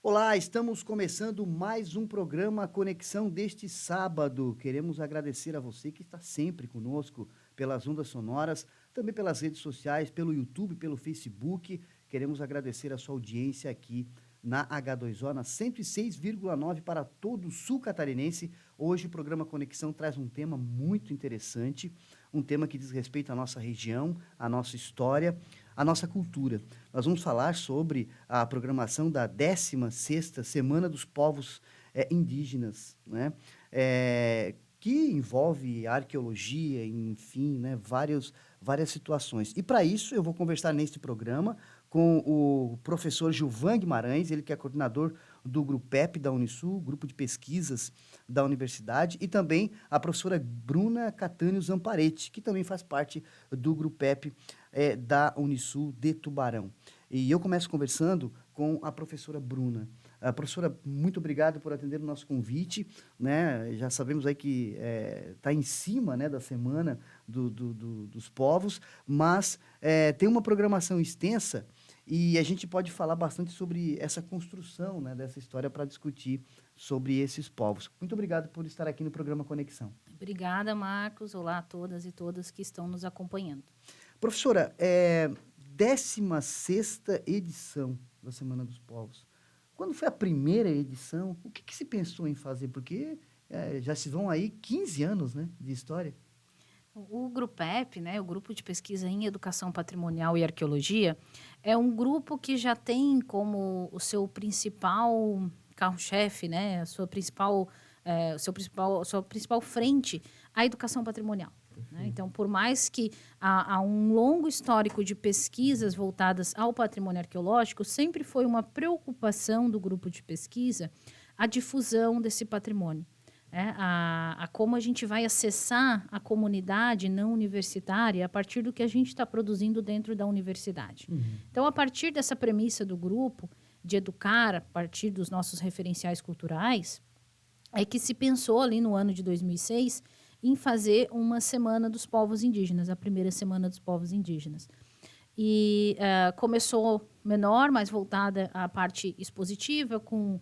Olá, estamos começando mais um programa Conexão deste sábado. Queremos agradecer a você que está sempre conosco pelas ondas sonoras, também pelas redes sociais, pelo YouTube, pelo Facebook. Queremos agradecer a sua audiência aqui na H2O, na 106,9 para todo o sul catarinense. Hoje o programa Conexão traz um tema muito interessante, um tema que diz respeito à nossa região, à nossa história, à nossa cultura. Nós vamos falar sobre a programação da 16ª Semana dos Povos Indígenas, né? Que envolve arqueologia, enfim, né? Várias situações. E para isso eu vou conversar neste programa com o professor Gilvan Guimarães, ele que é coordenador do GRUPEP da Unisul, Grupo de Pesquisas da Universidade, e também a professora Bruna Catânio Zamparetti, que também faz parte do GRUPEP da Unisul de Tubarão. E eu começo conversando com a professora Bruna. A professora, muito obrigado por atender o nosso convite, né? Já sabemos aí que está em cima, né, da Semana dos Povos, mas tem uma programação extensa e a gente pode falar bastante sobre essa construção, né, dessa história para discutir sobre esses povos. Muito obrigado por estar aqui no programa Conexão. Obrigada, Marcos. Olá a todas e todas que estão nos acompanhando. Professora, 16ª edição da Semana dos Povos. Quando foi a primeira edição, o que se pensou em fazer? Porque já se vão aí 15 anos, né, de história. O GRUPEP, né, o Grupo de Pesquisa em Educação Patrimonial e Arqueologia, é um grupo que já tem como o seu principal carro-chefe, né, a sua principal frente, a educação patrimonial. Né? Perfeito. Então, por mais que há um longo histórico de pesquisas voltadas ao patrimônio arqueológico, sempre foi uma preocupação do grupo de pesquisa a difusão desse patrimônio. A como a gente vai acessar a comunidade não universitária a partir do que a gente está produzindo dentro da universidade. Uhum. Então, a partir dessa premissa do grupo, de educar a partir dos nossos referenciais culturais, é que se pensou ali no ano de 2006 em fazer uma Semana dos Povos Indígenas, a primeira Semana dos Povos Indígenas. E começou menor, mais voltada à parte expositiva, com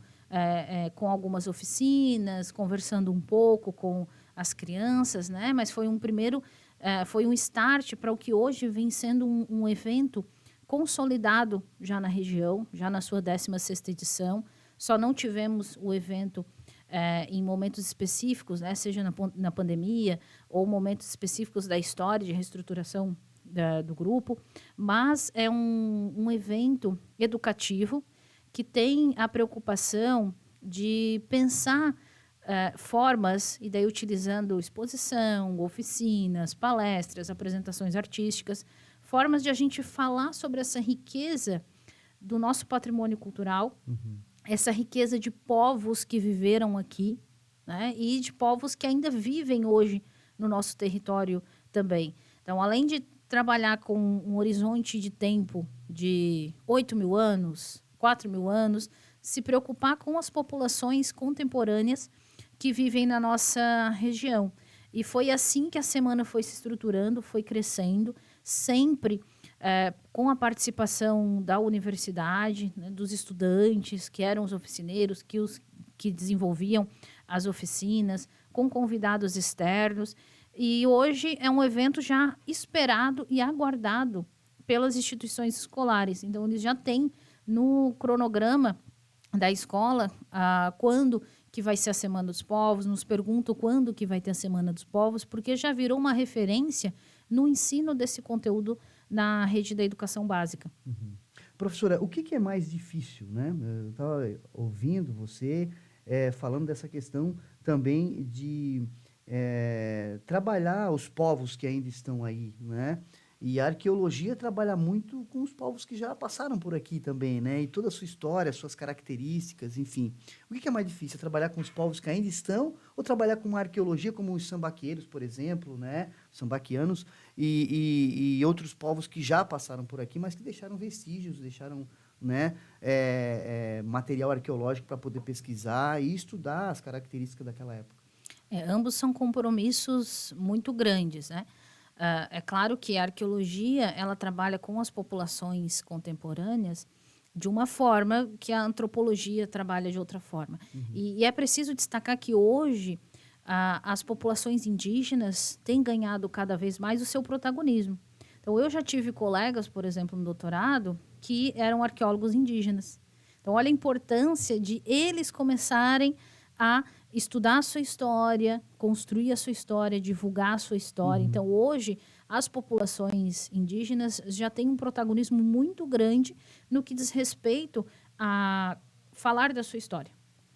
algumas oficinas, conversando um pouco com as crianças, né? Mas foi um start para o que hoje vem sendo um evento consolidado já na região, já na sua 16ª edição. Só não tivemos o evento em momentos específicos, né? Seja na pandemia ou momentos específicos da história de reestruturação do grupo, mas é um evento educativo que tem a preocupação de pensar formas, e daí utilizando exposição, oficinas, palestras, apresentações artísticas, formas de a gente falar sobre essa riqueza do nosso patrimônio cultural, Uhum. essa riqueza de povos que viveram aqui, né, e de povos que ainda vivem hoje no nosso território também. Então, além de trabalhar com um horizonte de tempo de 8.000 anos, 4.000 anos, se preocupar com as populações contemporâneas que vivem na nossa região. E foi assim que a semana foi se estruturando, foi crescendo, sempre com a participação da universidade, né, dos estudantes, que eram os oficineiros, que desenvolviam as oficinas, com convidados externos. E hoje é um evento já esperado e aguardado pelas instituições escolares. Então, eles já têm no cronograma da escola quando que vai ser a Semana dos Povos, nos perguntam quando que vai ter a Semana dos Povos, porque já virou uma referência no ensino desse conteúdo na rede da educação básica. Uhum. Professora, o que é mais difícil, né? Eu estava ouvindo você falando dessa questão também de trabalhar os povos que ainda estão aí, né? E a arqueologia trabalha muito com os povos que já passaram por aqui também, né? E toda a sua história, suas características, enfim. O que é mais difícil? É trabalhar com os povos que ainda estão ou trabalhar com uma arqueologia como os sambaqueiros, por exemplo, né? Os sambaquianos e outros povos que já passaram por aqui, mas que deixaram vestígios, deixaram, né, material arqueológico para poder pesquisar e estudar as características daquela época. Ambos são compromissos muito grandes, né? É claro que a arqueologia ela trabalha com as populações contemporâneas de uma forma que a antropologia trabalha de outra forma. E é preciso destacar que hoje as populações indígenas têm ganhado cada vez mais o seu protagonismo. Então, eu já tive colegas, por exemplo, no doutorado, que eram arqueólogos indígenas. Então, olha a importância de eles começarem a estudar a sua história, construir a sua história, divulgar a sua história. Então, hoje, as populações indígenas já têm um protagonismo muito grande no que diz respeito a falar da sua história.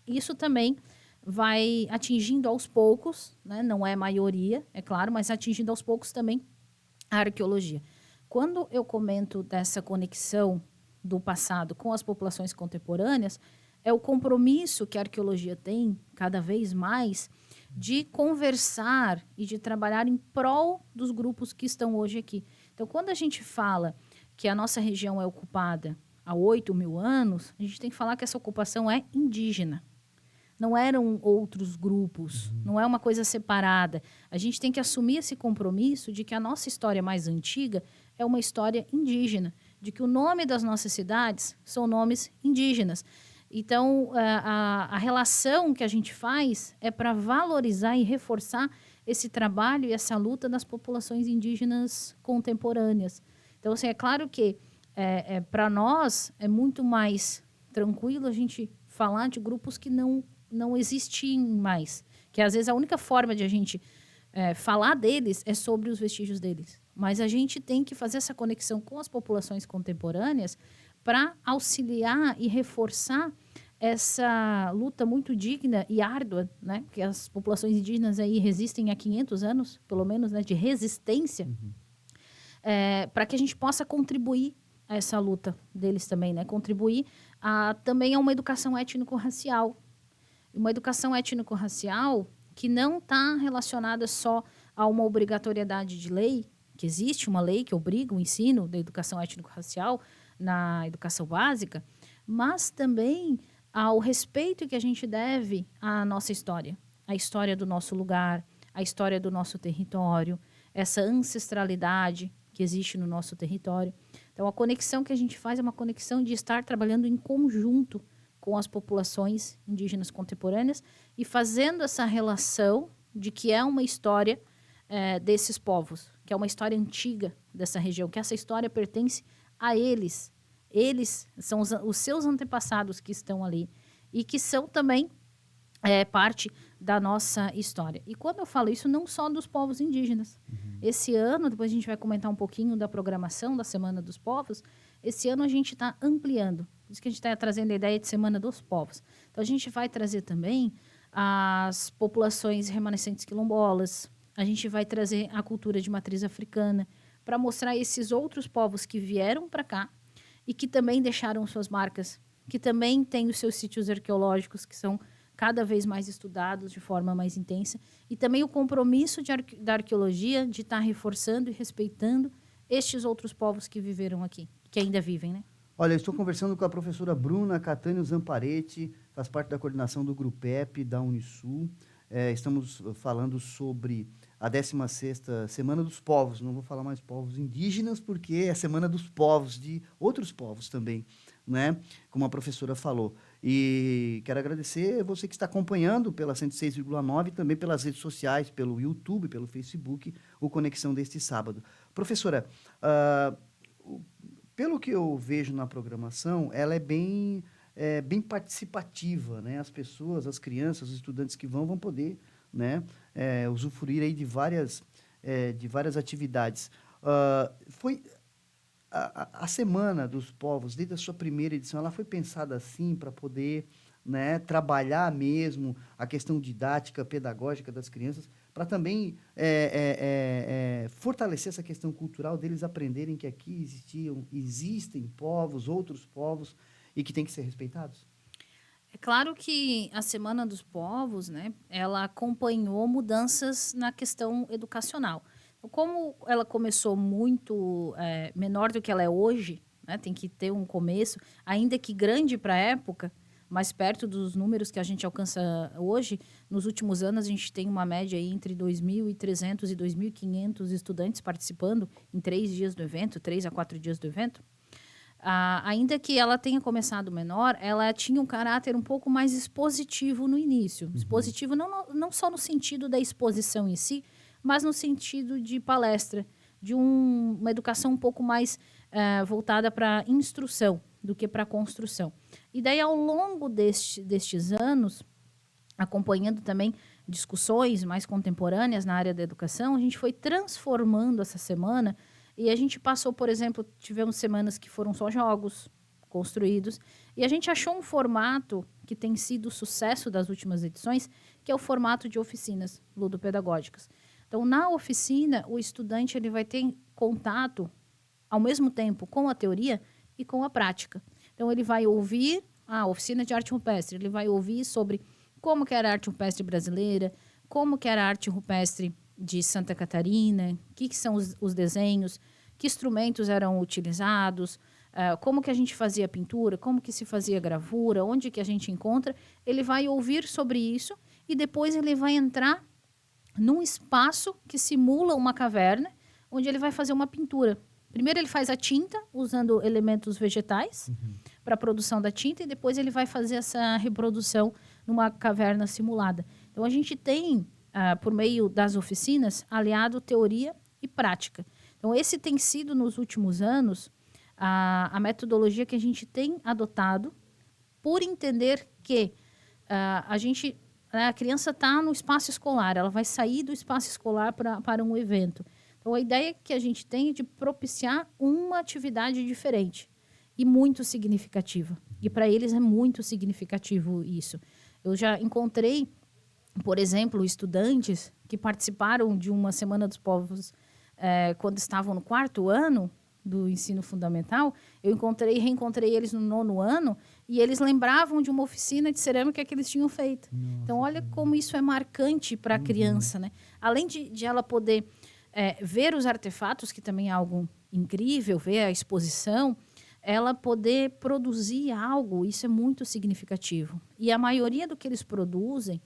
Isso também vai atingindo aos poucos, né? Não é maioria, é claro, mas atingindo aos poucos também a arqueologia. Quando eu comento dessa conexão do passado com as populações contemporâneas, é o compromisso que a arqueologia tem, cada vez mais, de conversar e de trabalhar em prol dos grupos que estão hoje aqui. Então, quando a gente fala que a nossa região é ocupada há 8.000 anos, a gente tem que falar que essa ocupação é indígena. Não eram outros grupos, não é uma coisa separada. A gente tem que assumir esse compromisso de que a nossa história mais antiga é uma história indígena, de que o nome das nossas cidades são nomes indígenas. Então, a relação que a gente faz é para valorizar e reforçar esse trabalho e essa luta das populações indígenas contemporâneas. Então, assim, é claro que para nós é muito mais tranquilo a gente falar de grupos que não existem mais. Que às vezes a única forma de a gente falar deles é sobre os vestígios deles. Mas a gente tem que fazer essa conexão com as populações contemporâneas para auxiliar e reforçar essa luta muito digna e árdua, né? Que as populações indígenas aí resistem há 500 anos, pelo menos, né? De resistência, para que a gente possa contribuir a essa luta deles também, né? Contribuir também a uma educação étnico-racial. Uma educação étnico-racial que não está relacionada só a uma obrigatoriedade de lei, que existe uma lei que obriga o ensino da educação étnico-racial na educação básica, mas também ao respeito que a gente deve à nossa história, a história do nosso lugar, a história do nosso território, essa ancestralidade que existe no nosso território. Então, a conexão que a gente faz é uma conexão de estar trabalhando em conjunto com as populações indígenas contemporâneas e fazendo essa relação de que é uma história desses povos, que é uma história antiga dessa região, que essa história pertence a eles. Eles são os seus antepassados que estão ali e que são também parte da nossa história. E quando eu falo isso, não só dos povos indígenas. Esse ano, depois a gente vai comentar um pouquinho da programação da Semana dos Povos, esse ano a gente está ampliando. Por isso que a gente está trazendo a ideia de Semana dos Povos. Então, a gente vai trazer também as populações remanescentes quilombolas, a gente vai trazer a cultura de matriz africana, para mostrar esses outros povos que vieram para cá e que também deixaram suas marcas, que também têm os seus sítios arqueológicos, que são cada vez mais estudados de forma mais intensa, e também o compromisso da arqueologia de estar reforçando e respeitando estes outros povos que viveram aqui, que ainda vivem, né? Olha, eu estou conversando com a professora Bruna Catânio Zamparetti, faz parte da coordenação do Grupep da Unisul. Estamos falando sobre a 16ª Semana dos Povos. Não vou falar mais povos indígenas, porque é a Semana dos Povos, de outros povos também, né? Como a professora falou. E quero agradecer você que está acompanhando pela 106,9 e também pelas redes sociais, pelo YouTube, pelo Facebook, o Conexão deste sábado. Professora, pelo que eu vejo na programação, ela é bem participativa, né? As pessoas, as crianças, os estudantes que vão poder, né, usufruir aí de várias atividades. A Semana dos Povos, desde a sua primeira edição, ela foi pensada assim para poder, né, trabalhar mesmo a questão didática, pedagógica das crianças, para também fortalecer essa questão cultural deles aprenderem que aqui existem povos, outros povos, e que têm que ser respeitados? É claro que a Semana dos Povos, né, ela acompanhou mudanças na questão educacional. Então, como ela começou muito menor do que ela é hoje, né, tem que ter um começo, ainda que grande para a época, mais perto dos números que a gente alcança hoje. Nos últimos anos, a gente tem uma média aí entre 2.300 e 2.500 estudantes participando em 3 dias do evento, 3 a 4 dias do evento. Ainda que ela tenha começado menor, ela tinha um caráter um pouco mais expositivo no início. Expositivo não só no sentido da exposição em si, mas no sentido de palestra, de uma educação um pouco mais voltada para instrução do que para construção. E daí, ao longo destes anos, acompanhando também discussões mais contemporâneas na área da educação, a gente foi transformando essa semana. E a gente passou, por exemplo, tivemos semanas que foram só jogos construídos, e a gente achou um formato que tem sido o sucesso das últimas edições, que é o formato de oficinas ludopedagógicas. Então, na oficina, o estudante ele vai ter contato, ao mesmo tempo, com a teoria e com a prática. Então, ele vai ouvir a oficina de arte rupestre, ele vai ouvir sobre como que era a arte rupestre brasileira, como que era a arte rupestre de Santa Catarina, o que são os desenhos, que instrumentos eram utilizados, como que a gente fazia pintura, como que se fazia gravura, onde que a gente encontra. Ele vai ouvir sobre isso e depois ele vai entrar num espaço que simula uma caverna, onde ele vai fazer uma pintura. Primeiro ele faz a tinta, usando elementos vegetais para a produção da tinta, e depois ele vai fazer essa reprodução numa caverna simulada. Então, a gente tem, por meio das oficinas, aliado teoria e prática. Então, esse tem sido, nos últimos anos, a metodologia que a gente tem adotado, por entender que a criança está no espaço escolar, ela vai sair do espaço escolar para um evento. Então, a ideia que a gente tem é de propiciar uma atividade diferente e muito significativa. E para eles é muito significativo isso. Eu já encontrei, por exemplo, estudantes que participaram de uma Semana dos Povos quando estavam no 4º ano do ensino fundamental. Eu reencontrei eles no 9º ano, e eles lembravam de uma oficina de cerâmica que eles tinham feito. Nossa, então, olha como isso é marcante para a criança, né? Além de ela poder ver os artefatos, que também é algo incrível, ver a exposição, ela poder produzir algo, isso é muito significativo. E a maioria do que eles produzem,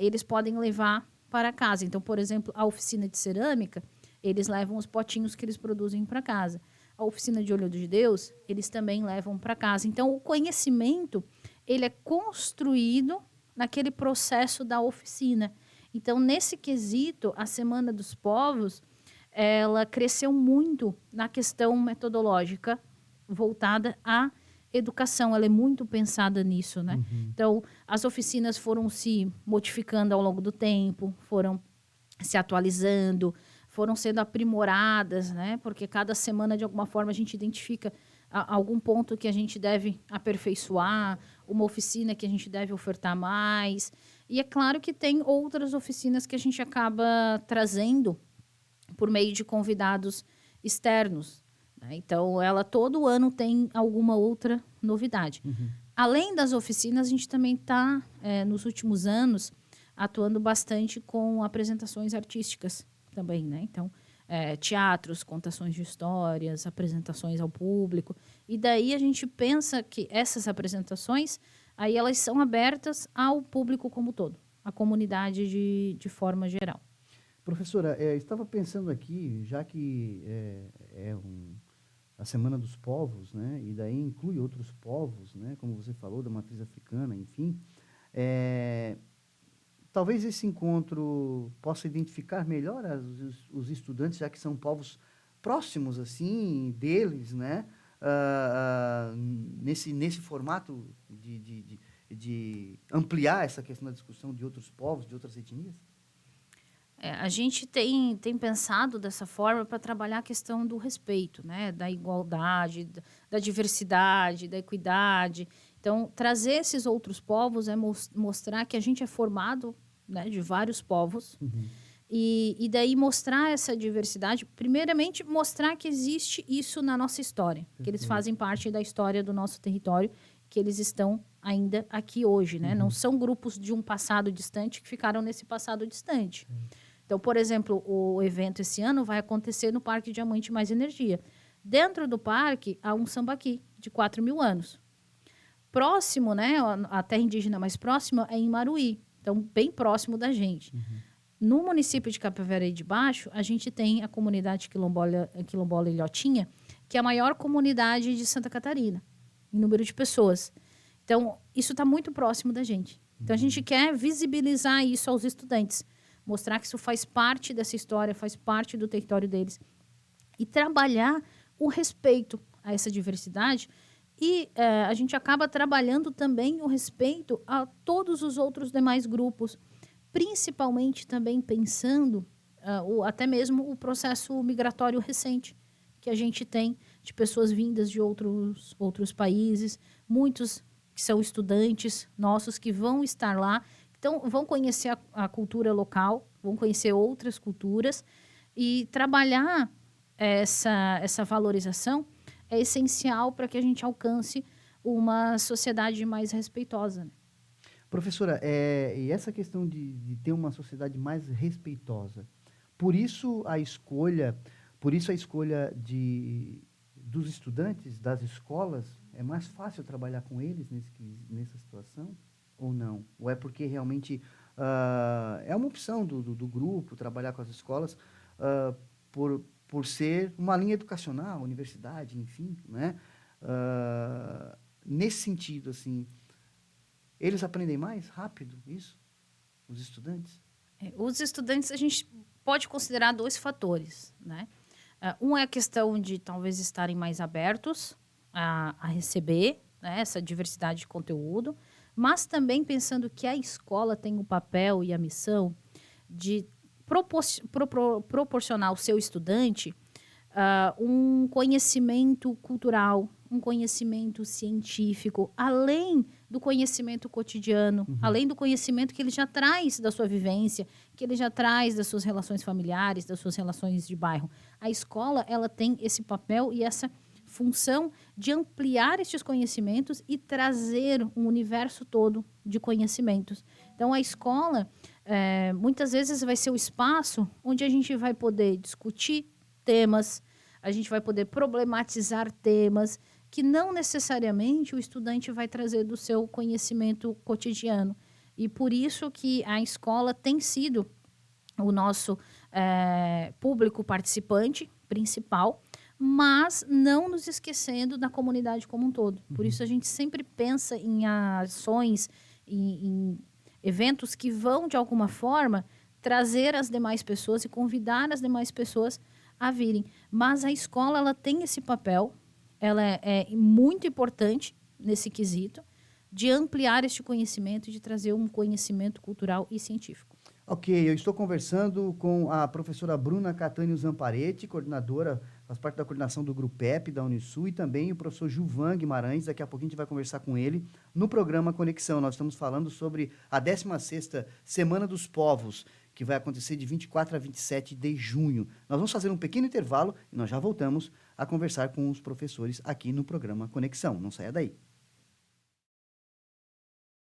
eles podem levar para casa. Então, por exemplo, a oficina de cerâmica, eles levam os potinhos que eles produzem para casa. A oficina de olho de Deus, eles também levam para casa. Então, o conhecimento, ele é construído naquele processo da oficina. Então, nesse quesito, a Semana dos Povos, ela cresceu muito na questão metodológica voltada à educação. Ela é muito pensada nisso, né? Então, as oficinas foram se modificando ao longo do tempo, foram se atualizando, foram sendo aprimoradas, né? Porque cada semana, de alguma forma, a gente identifica algum ponto que a gente deve aperfeiçoar, uma oficina que a gente deve ofertar mais. E é claro que tem outras oficinas que a gente acaba trazendo por meio de convidados externos, né? Então, ela todo ano tem alguma outra novidade. Além das oficinas, a gente também está, nos últimos anos, atuando bastante com apresentações artísticas também, né? Então, teatros, contações de histórias, apresentações ao público. E daí a gente pensa que essas apresentações, aí elas são abertas ao público como todo, à comunidade de forma geral. Professora, estava pensando aqui, já que a Semana dos Povos, né? E daí inclui outros povos, né? Como você falou, da matriz africana, enfim. Talvez esse encontro possa identificar melhor os estudantes, já que são povos próximos, assim, deles, né? Nesse formato de ampliar essa questão da discussão de outros povos, de outras etnias? A gente tem pensado dessa forma para trabalhar a questão do respeito, né? Da igualdade, da diversidade, da equidade. Então, trazer esses outros povos é mostrar que a gente é formado, né, de vários povos. E daí mostrar essa diversidade, primeiramente mostrar que existe isso na nossa história, que eles fazem parte da história do nosso território, que eles estão ainda aqui hoje, né? Não são grupos de um passado distante que ficaram nesse passado distante. Então, por exemplo, o evento esse ano vai acontecer no Parque Diamante Mais Energia. Dentro do parque, há um sambaqui de 4.000 anos. Próximo, né, a terra indígena mais próxima é em Maruí, então bem próximo da gente. No município de Capivari de Baixo, a gente tem a comunidade quilombola Ilhotinha, que é a maior comunidade de Santa Catarina, em número de pessoas. Então, isso está muito próximo da gente. Então, a gente quer visibilizar isso aos estudantes, mostrar que isso faz parte dessa história, faz parte do território deles, e trabalhar o respeito a essa diversidade. E a gente acaba trabalhando também o respeito a todos os outros demais grupos, principalmente também pensando até mesmo o processo migratório recente que a gente tem de pessoas vindas de outros países, muitos que são estudantes nossos que vão estar lá, então vão conhecer a cultura local, vão conhecer outras culturas, e trabalhar essa valorização é essencial para que a gente alcance uma sociedade mais respeitosa, né? Professora, e essa questão de ter uma sociedade mais respeitosa, por isso a escolha dos estudantes, das escolas, é mais fácil trabalhar com eles nessa situação ou não? Ou é porque realmente é uma opção do grupo trabalhar com as escolas por ser uma linha educacional, universidade, enfim, né? Nesse sentido, assim, eles aprendem mais rápido isso? Os estudantes? Os estudantes, a gente pode considerar 2 fatores, né? Um é a questão de talvez estarem mais abertos a receber, né, essa diversidade de conteúdo, mas também pensando que a escola tem o papel e a missão de proporcionar ao seu estudante um conhecimento cultural, um conhecimento científico, além do conhecimento cotidiano, além do conhecimento que ele já traz da sua vivência, que ele já traz das suas relações familiares, das suas relações de bairro. A escola, ela tem esse papel e essa função de ampliar estes conhecimentos e trazer um universo todo de conhecimentos. Então, a escola, muitas vezes, vai ser o espaço onde a gente vai poder discutir temas, a gente vai poder problematizar temas que não necessariamente o estudante vai trazer do seu conhecimento cotidiano. E por isso que a escola tem sido o nosso público participante principal, mas não nos esquecendo da comunidade como um todo. Por isso a gente sempre pensa em ações, em eventos que vão, de alguma forma, trazer as demais pessoas e convidar as demais pessoas a virem. Mas a escola, ela tem esse papel, ela é muito importante nesse quesito, de ampliar este conhecimento, de trazer um conhecimento cultural e científico. Ok, eu estou conversando com a professora Bruna Catânio Zamparetti, coordenadora, faz parte da coordenação do Grupep da Unisul, e também o professor Gilvan Guimarães. Daqui a pouquinho a gente vai conversar com ele no programa Conexão. Nós estamos falando sobre a 16ª Semana dos Povos, que vai acontecer de 24 a 27 de junho. Nós vamos fazer um pequeno intervalo e nós já voltamos a conversar com os professores aqui no programa Conexão. Não saia daí.